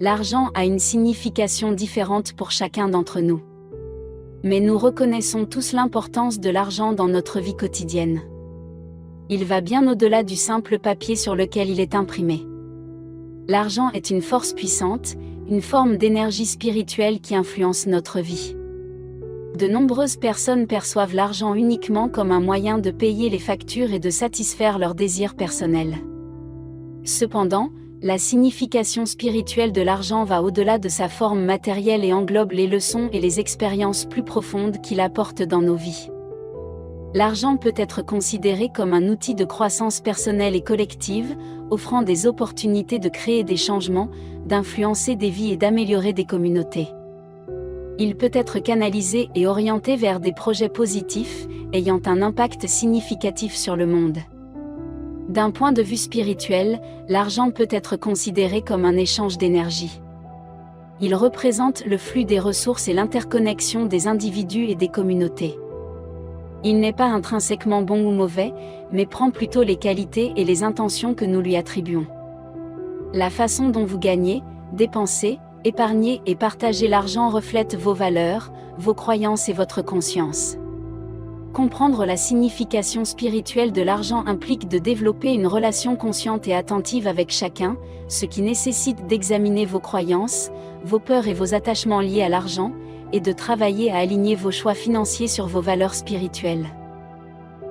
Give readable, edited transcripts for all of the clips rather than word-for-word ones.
L'argent a une signification différente pour chacun d'entre nous. Mais nous reconnaissons tous l'importance de l'argent dans notre vie quotidienne. Il va bien au-delà du simple papier sur lequel il est imprimé. L'argent est une force puissante, une forme d'énergie spirituelle qui influence notre vie. De nombreuses personnes perçoivent l'argent uniquement comme un moyen de payer les factures et de satisfaire leurs désirs personnels. Cependant, la signification spirituelle de l'argent va au-delà de sa forme matérielle et englobe les leçons et les expériences plus profondes qu'il apporte dans nos vies. L'argent peut être considéré comme un outil de croissance personnelle et collective, offrant des opportunités de créer des changements, d'influencer des vies et d'améliorer des communautés. Il peut être canalisé et orienté vers des projets positifs, ayant un impact significatif sur le monde. D'un point de vue spirituel, l'argent peut être considéré comme un échange d'énergie. Il représente le flux des ressources et l'interconnexion des individus et des communautés. Il n'est pas intrinsèquement bon ou mauvais, mais prend plutôt les qualités et les intentions que nous lui attribuons. La façon dont vous gagnez, dépensez, épargnez et partagez l'argent reflète vos valeurs, vos croyances et votre conscience. Comprendre la signification spirituelle de l'argent implique de développer une relation consciente et attentive avec chacun, ce qui nécessite d'examiner vos croyances, vos peurs et vos attachements liés à l'argent, et de travailler à aligner vos choix financiers sur vos valeurs spirituelles.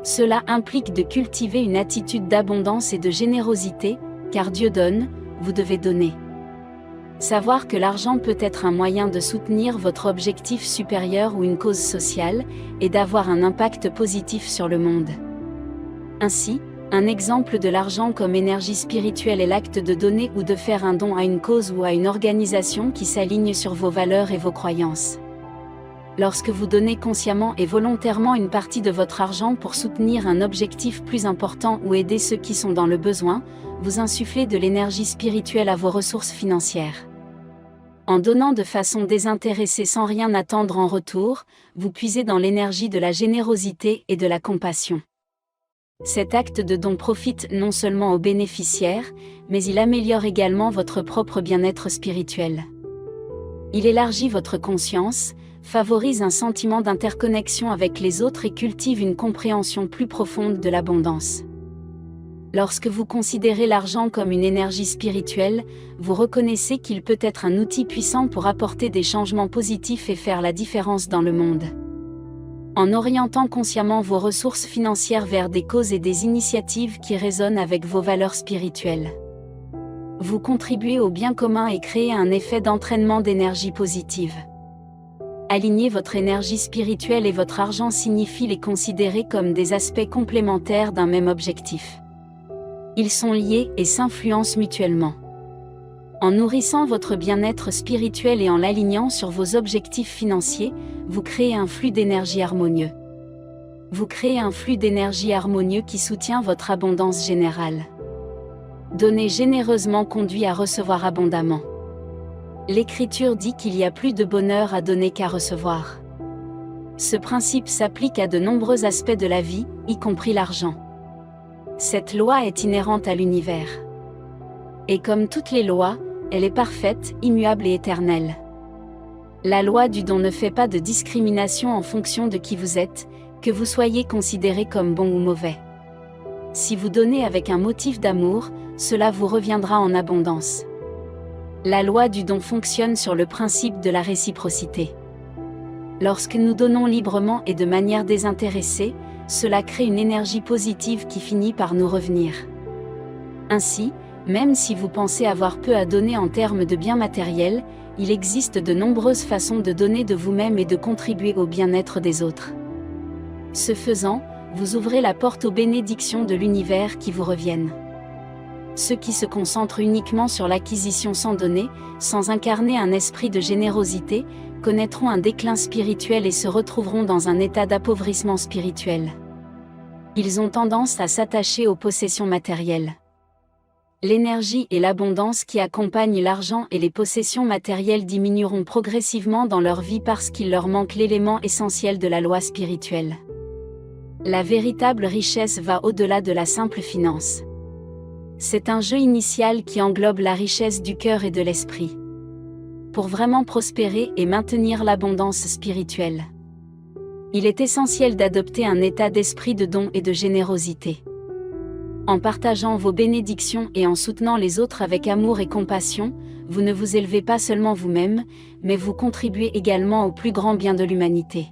Cela implique de cultiver une attitude d'abondance et de générosité, car Dieu donne, vous devez donner. Savoir que l'argent peut être un moyen de soutenir votre objectif supérieur ou une cause sociale, et d'avoir un impact positif sur le monde. Ainsi, un exemple de l'argent comme énergie spirituelle est l'acte de donner ou de faire un don à une cause ou à une organisation qui s'aligne sur vos valeurs et vos croyances. Lorsque vous donnez consciemment et volontairement une partie de votre argent pour soutenir un objectif plus important ou aider ceux qui sont dans le besoin, vous insufflez de l'énergie spirituelle à vos ressources financières. En donnant de façon désintéressée sans rien attendre en retour, vous puisez dans l'énergie de la générosité et de la compassion. Cet acte de don profite non seulement aux bénéficiaires, mais il améliore également votre propre bien-être spirituel. Il élargit votre conscience, favorise un sentiment d'interconnexion avec les autres et cultive une compréhension plus profonde de l'abondance. Lorsque vous considérez l'argent comme une énergie spirituelle, vous reconnaissez qu'il peut être un outil puissant pour apporter des changements positifs et faire la différence dans le monde. En orientant consciemment vos ressources financières vers des causes et des initiatives qui résonnent avec vos valeurs spirituelles, vous contribuez au bien commun et créez un effet d'entraînement d'énergie positive. Aligner votre énergie spirituelle et votre argent signifie les considérer comme des aspects complémentaires d'un même objectif. Ils sont liés et s'influencent mutuellement. En nourrissant votre bien-être spirituel et en l'alignant sur vos objectifs financiers, vous créez un flux d'énergie harmonieux. Vous créez un flux d'énergie harmonieux qui soutient votre abondance générale. Donner généreusement conduit à recevoir abondamment. L'Écriture dit qu'il y a plus de bonheur à donner qu'à recevoir. Ce principe s'applique à de nombreux aspects de la vie, y compris l'argent. Cette loi est inhérente à l'univers. Et comme toutes les lois, elle est parfaite, immuable et éternelle. La loi du don ne fait pas de discrimination en fonction de qui vous êtes, que vous soyez considéré comme bon ou mauvais. Si vous donnez avec un motif d'amour, cela vous reviendra en abondance. La loi du don fonctionne sur le principe de la réciprocité. Lorsque nous donnons librement et de manière désintéressée, cela crée une énergie positive qui finit par nous revenir. Ainsi, même si vous pensez avoir peu à donner en termes de biens matériels, il existe de nombreuses façons de donner de vous-même et de contribuer au bien-être des autres. Ce faisant, vous ouvrez la porte aux bénédictions de l'univers qui vous reviennent. Ceux qui se concentrent uniquement sur l'acquisition sans donner, sans incarner un esprit de générosité, connaîtront un déclin spirituel et se retrouveront dans un état d'appauvrissement spirituel. Ils ont tendance à s'attacher aux possessions matérielles. L'énergie et l'abondance qui accompagnent l'argent et les possessions matérielles diminueront progressivement dans leur vie parce qu'il leur manque l'élément essentiel de la loi spirituelle. La véritable richesse va au-delà de la simple finance. C'est un jeu initial qui englobe la richesse du cœur et de l'esprit. pour vraiment prospérer et maintenir l'abondance spirituelle. Il est essentiel d'adopter un état d'esprit de don et de générosité. En partageant vos bénédictions et en soutenant les autres avec amour et compassion, vous ne vous élevez pas seulement vous-même, mais vous contribuez également au plus grand bien de l'humanité.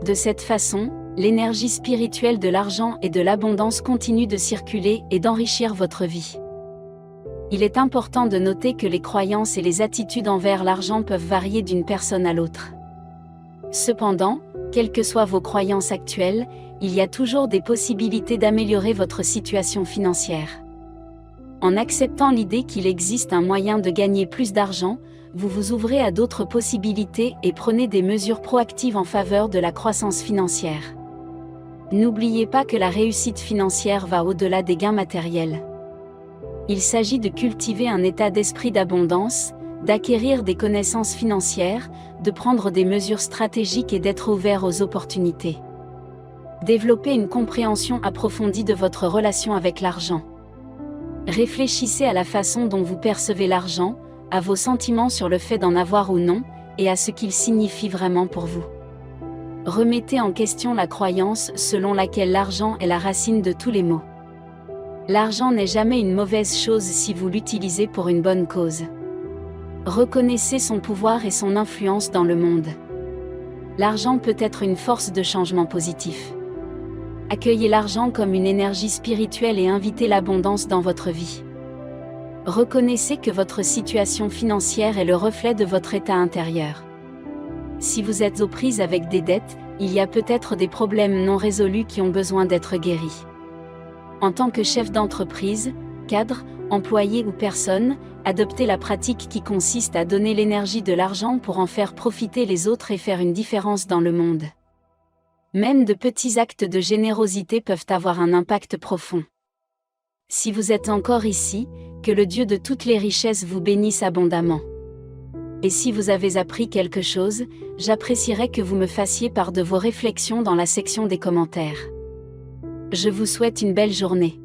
De cette façon, l'énergie spirituelle de l'argent et de l'abondance continue de circuler et d'enrichir votre vie. Il est important de noter que les croyances et les attitudes envers l'argent peuvent varier d'une personne à l'autre. Cependant, quelles que soient vos croyances actuelles, il y a toujours des possibilités d'améliorer votre situation financière. En acceptant l'idée qu'il existe un moyen de gagner plus d'argent, vous vous ouvrez à d'autres possibilités et prenez des mesures proactives en faveur de la croissance financière. N'oubliez pas que la réussite financière va au-delà des gains matériels. Il s'agit de cultiver un état d'esprit d'abondance, d'acquérir des connaissances financières, de prendre des mesures stratégiques et d'être ouvert aux opportunités. Développez une compréhension approfondie de votre relation avec l'argent. Réfléchissez à la façon dont vous percevez l'argent, à vos sentiments sur le fait d'en avoir ou non, et à ce qu'il signifie vraiment pour vous. Remettez en question la croyance selon laquelle l'argent est la racine de tous les maux. L'argent n'est jamais une mauvaise chose si vous l'utilisez pour une bonne cause. Reconnaissez son pouvoir et son influence dans le monde. L'argent peut être une force de changement positif. Accueillez l'argent comme une énergie spirituelle et invitez l'abondance dans votre vie. Reconnaissez que votre situation financière est le reflet de votre état intérieur. Si vous êtes aux prises avec des dettes, il y a peut-être des problèmes non résolus qui ont besoin d'être guéris. En tant que chef d'entreprise, cadre, employé ou personne, adoptez la pratique qui consiste à donner l'énergie de l'argent pour en faire profiter les autres et faire une différence dans le monde. Même de petits actes de générosité peuvent avoir un impact profond. Si vous êtes encore ici, que le Dieu de toutes les richesses vous bénisse abondamment. Et si vous avez appris quelque chose, j'apprécierais que vous me fassiez part de vos réflexions dans la section des commentaires. Je vous souhaite une belle journée.